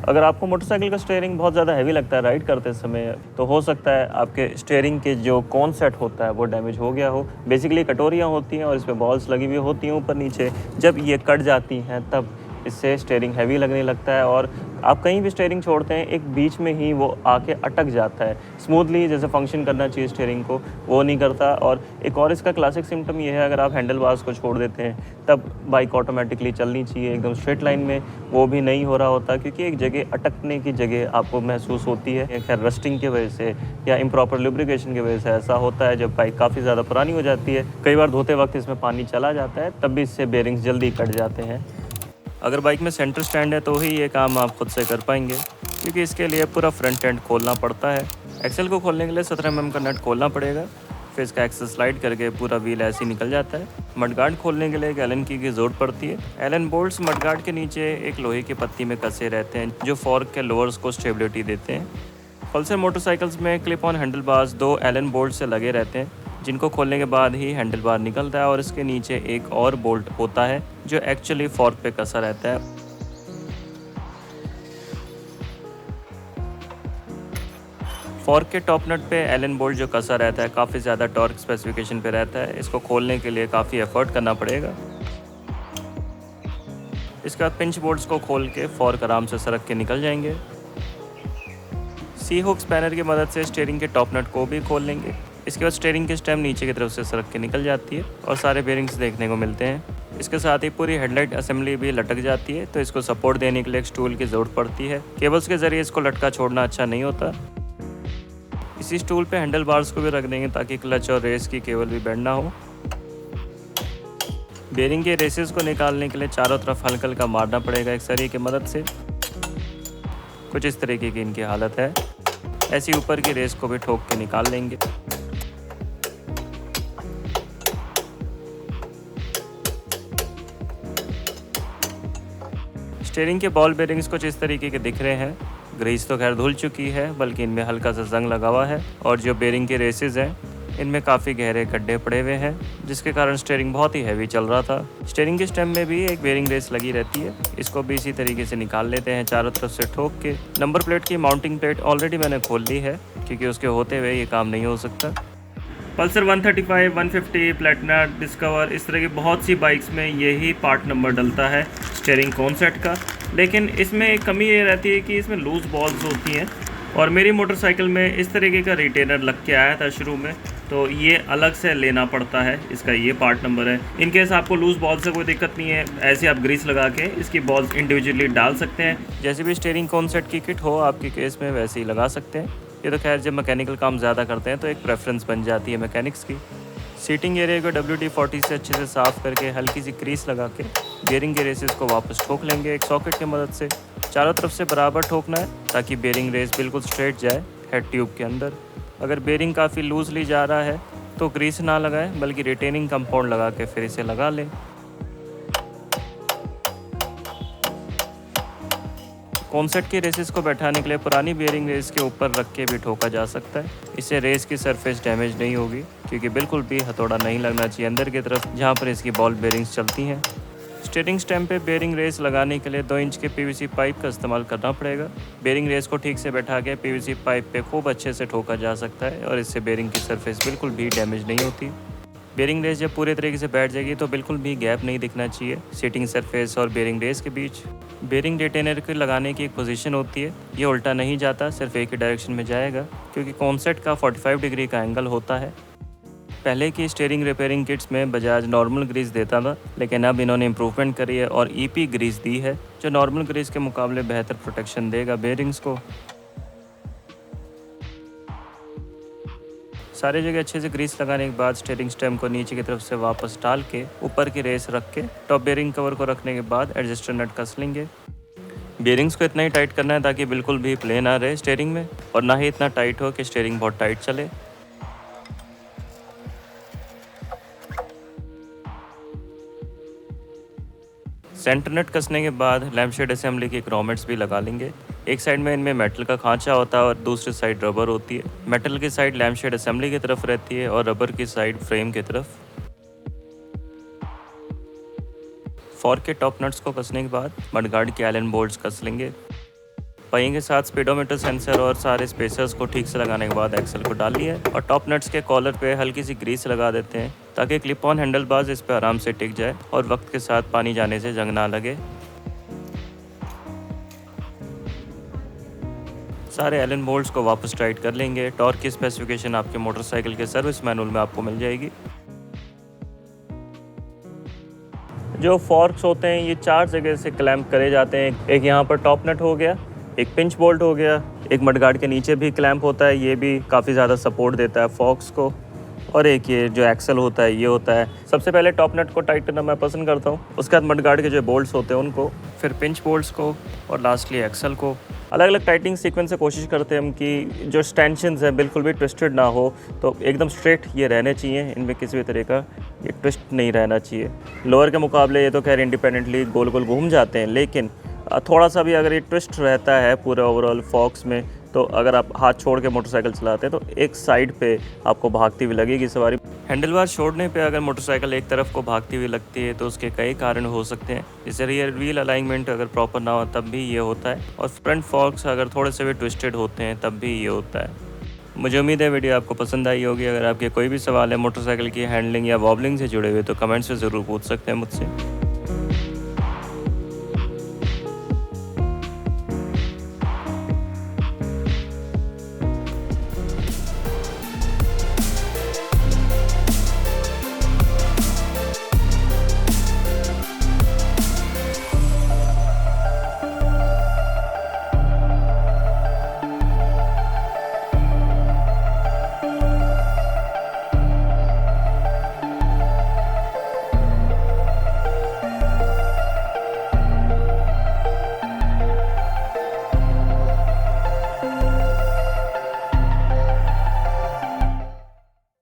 अगर आपको मोटरसाइकिल का स्टीयरिंग बहुत ज़्यादा हैवी लगता है राइड करते समय, तो हो सकता है आपके स्टीयरिंग के जो कॉन सेट होता है वो डैमेज हो गया हो। बेसिकली कटोरियाँ होती हैं और इस पे बॉल्स लगी हुई होती हैं ऊपर नीचे। जब ये कट जाती हैं तब इससे स्टीयरिंग हैवी लगने लगता है और आप कहीं भी स्टीयरिंग छोड़ते हैं, एक बीच में ही वो आके अटक जाता है। स्मूथली जैसे फंक्शन करना चाहिए स्टीयरिंग को, वो नहीं करता। और एक और इसका क्लासिक सिम्पटम ये है, अगर आप हैंडल बार्स को छोड़ देते हैं तब बाइक ऑटोमेटिकली चलनी चाहिए एकदम स्ट्रेट लाइन में, वो भी नहीं हो रहा होता क्योंकि एक जगह अटकने की जगह आपको महसूस होती है। खैर रस्टिंग की वजह से या इम्प्रॉपर लुब्रिकेशन की वजह से ऐसा होता है। जब बाइक काफ़ी ज़्यादा पुरानी हो जाती है, कई बार धोते वक्त इसमें पानी चला जाता है, तब भी इससे बेरिंग्स जल्दी कट जाते हैं। अगर बाइक में सेंटर स्टैंड है तो ही ये काम आप खुद से कर पाएंगे, क्योंकि इसके लिए पूरा फ्रंट एंड खोलना पड़ता है। एक्सेल को खोलने के लिए 17 mm का नट खोलना पड़ेगा, फिर इसका एक्सेल स्लाइड करके पूरा व्हील ऐसे ही निकल जाता है। मडगार्ड खोलने के लिए एक एलन की ज़रूरत पड़ती है। एलन बोल्ट्स मडगार्ड के नीचे एक लोहे की पत्ती में कसे रहते हैं जो फॉर्क के लोअर्स को स्टेबिलिटी देते हैं। पल्सर मोटरसाइकिल्स में clip on handle bars 2 Elon bolt से लगे रहते हैं, जिनको खोलने के बाद ही हैंडल बार निकलता है और इसके नीचे एक और बोल्ट होता है जो एक्चुअली फॉर्क पे कसा रहता है। फॉर्क के टॉप नट पे एलन बोल्ट जो कसा रहता है काफ़ी ज़्यादा टॉर्क स्पेसिफिकेशन पे रहता है। इसको खोलने के लिए काफ़ी एफर्ट करना पड़ेगा। इसके बाद पिंच बोल्ट्स को खोल के फॉर्क आराम से सरक के निकल जाएंगे। सी हुक स्पैनर की मदद से स्टीयरिंग के टॉप नट को भी खोल लेंगे। इसके बाद स्टीयरिंग की स्टेम नीचे की तरफ से सरक के निकल जाती है और सारे बेरिंग्स देखने को मिलते हैं। इसके साथ ही पूरी हेडलाइट असेंबली भी लटक जाती है, तो इसको सपोर्ट देने के लिए एक स्टूल की ज़रूरत पड़ती है। केबल्स के ज़रिए इसको लटका छोड़ना अच्छा नहीं होता। इसी स्टूल पे हैंडल बार्स को भी रख देंगे ताकि क्लच और रेस की केबल भी बेंड ना हो। बेरिंग के रेसेस को निकालने के लिए चारों तरफ हल्का हल्का मारना पड़ेगा एक सरिये की मदद से। कुछ इस तरीके की इनकी हालत है। ऐसी ऊपर की रेस को भी ठोक के निकाल लेंगे। स्टीयरिंग के बॉल बेरिंग्स कुछ इस तरीके के दिख रहे हैं। ग्रीस तो खैर धुल चुकी है, बल्कि इनमें हल्का सा जंग लगा हुआ है और जो बेरिंग के रेसेस हैं इनमें काफ़ी गहरे गड्ढे पड़े हुए हैं, जिसके कारण स्टीयरिंग बहुत ही हैवी चल रहा था। स्टीयरिंग के स्टेम में भी एक बेरिंग रेस लगी रहती है, इसको भी इसी तरीके से निकाल लेते हैं चारों तरफ से ठोक के। नंबर प्लेट की माउंटिंग प्लेट ऑलरेडी मैंने खोल ली है क्योंकि उसके होते हुए ये काम नहीं हो सकता। पल्सर 135, 150, प्लेटिना, डिस्कवर, इस तरह की बहुत सी बाइक्स में यही पार्ट नंबर डलता है स्टीयरिंग कॉन्सेट का। लेकिन इसमें एक कमी ये रहती है कि इसमें लूज़ बॉल्स होती हैं और मेरी मोटरसाइकिल में इस तरीके का रिटेनर लग के आया था शुरू में, तो ये अलग से लेना पड़ता है। इसका ये पार्ट नंबर है। इन केस आपको लूज़ बॉल से कोई दिक्कत नहीं है, ऐसे आप ग्रीस लगा के इसकी बॉल्स इंडिविजुअली डाल सकते हैं। जैसे भी स्टीयरिंग कॉन्सेट की किट हो आपके केस में वैसे ही लगा सकते हैं। ये तो खैर जब मैकेनिकल काम ज़्यादा करते हैं तो एक प्रेफरेंस बन जाती है मैकेनिक्स की। सीटिंग एरिया को WD-40 से अच्छे से साफ़ करके हल्की सी क्रीस लगा के बेरिंग के रेसेस को वापस ठोक लेंगे एक सॉकेट की मदद से। चारों तरफ से बराबर ठोकना है ताकि बेरिंग रेस बिल्कुल स्ट्रेट जाए हेड ट्यूब के अंदर। अगर बेरिंग काफ़ी लूजली जा रहा है तो ग्रीस ना लगाएं, बल्कि रिटेनिंग कंपाउंड लगा के फिर इसे लगा लें। कॉन्सेट के रेसेस को बैठाने के लिए पुरानी बेरिंग रेस के ऊपर रख के भी ठोका जा सकता है। इससे रेस की सरफेस डैमेज नहीं होगी, क्योंकि बिल्कुल भी हथौड़ा नहीं लगना चाहिए अंदर की तरफ जहाँ पर इसकी बॉल बेरिंग्स चलती हैं। स्टीयरिंग स्टेम पे बेरिंग रेस लगाने के लिए 2 इंच के PVC पाइप का इस्तेमाल करना पड़ेगा। बेरिंग रेस को ठीक से बैठा के PVC पाइप पे खूब अच्छे से ठोका जा सकता है और इससे बेरिंग की सरफेस बिल्कुल भी डैमेज नहीं होती। बेरिंग रेस जब पूरे तरीके से बैठ जाएगी तो बिल्कुल भी गैप नहीं दिखना चाहिए सीटिंग सरफेस और बेरिंग रेस के बीच। बेरिंग रिटेनर के लगाने की एक पोजीशन होती है, ये उल्टा नहीं जाता, सिर्फ एक ही डायरेक्शन में जाएगा, क्योंकि कॉन्सेट का 45 डिग्री का एंगल होता है। पहले की स्टीयरिंग रिपेयरिंग किट्स में बजाज नॉर्मल ग्रीस देता था, लेकिन अब इन्होंने इम्प्रूवमेंट करी है और EP ग्रीस दी है, जो नॉर्मल ग्रीस के मुकाबले बेहतर प्रोटेक्शन देगा बेरिंग्स को। सारी जगह अच्छे से ग्रीस लगाने के बाद स्टीयरिंग स्टेम को नीचे की तरफ से वापस डाल के ऊपर की रेस रख के टॉप बेरिंग कवर को रखने के बाद एडजस्टर नट कस लेंगे। बेरिंग्स को इतना ही टाइट करना है ताकि बिल्कुल भी प्ले ना रहे स्टीयरिंग में, और ना ही इतना टाइट हो कि स्टीयरिंग बहुत टाइट चले। सेंटर नट कसने के बाद लैम्पशेड असेंबली की ग्रोमेट्स भी लगा लेंगे। एक साइड में इनमें मेटल का खांचा होता है और दूसरी साइड रबर होती है। मेटल की साइड लैम्पशेड असेंबली की तरफ रहती है और रबर की साइड फ्रेम की तरफ। फॉर्क के टॉप नट्स को कसने के बाद मडगार्ड के एलन बोल्ट्स कस लेंगे। पहिए के साथ स्पीडोमीटर सेंसर और सारे स्पेसर्स को ठीक से लगाने के बाद एक्सल को डाल लिया है और टॉप नट्स के कॉलर पे हल्की सी ग्रीस लगा देते हैं ताकि क्लिप ऑन हैंडल बार्स इस पर आराम से टिक जाए और वक्त के साथ पानी जाने से जंग ना लगे। सारे एलन बोल्ट्स को वापस टाइट कर लेंगे। टॉर्क की स्पेसिफिकेशन आपके मोटरसाइकिल के सर्विस मैनुअल में आपको मिल जाएगी। जो फॉर्क्स होते हैं ये 4 जगह से क्लैंप करे जाते हैं। एक यहाँ पर टॉप नट हो गया, एक पिंच बोल्ट हो गया, एक मडगार्ड के नीचे भी क्लैंप होता है, ये भी काफ़ी ज़्यादा सपोर्ट देता है फॉक्स को, और एक ये जो एक्सल होता है ये होता है। सबसे पहले टॉप नट को टाइट करना मैं पसंद करता हूँ, उसके बाद मडगार्ड के जो बोल्ट्स होते हैं उनको, फिर पिंच बोल्ट्स को और लास्टली एक्सल को। अलग अलग टाइटिंग सीक्वेंस से कोशिश करते हैं हम कि जो स्टेंशंस हैं बिल्कुल भी ट्विस्टेड ना हो, तो एकदम स्ट्रेट ये रहने चाहिए, इनमें किसी भी तरह का ये ट्विस्ट नहीं रहना चाहिए। लोअर के मुकाबले ये तो खैर इंडिपेंडेंटली गोल गोल घूम जाते हैं, लेकिन थोड़ा सा भी अगर ये ट्विस्ट रहता है पूरे ओवरऑल फॉक्स में, तो अगर आप हाथ छोड़ के मोटरसाइकिल चलाते हैं तो एक साइड पे आपको भागती हुई लगेगी सवारी। हैंडल बार छोड़ने पे अगर मोटरसाइकिल एक तरफ को भागती हुई लगती है तो उसके कई कारण हो सकते हैं, जैसे रियर व्हील अलाइनमेंट अगर प्रॉपर ना हो तब भी ये होता है, और फ्रंट फॉक्स अगर थोड़े से भी ट्विस्टेड होते हैं तब भी ये होता है। मुझे उम्मीद है वीडियो आपको पसंद आई होगी। अगर आपके कोई भी सवाल है मोटरसाइकिल की हैंडलिंग या वॉबलिंग से जुड़े हुए तो कमेंट्स में ज़रूर पूछ सकते हैं मुझसे।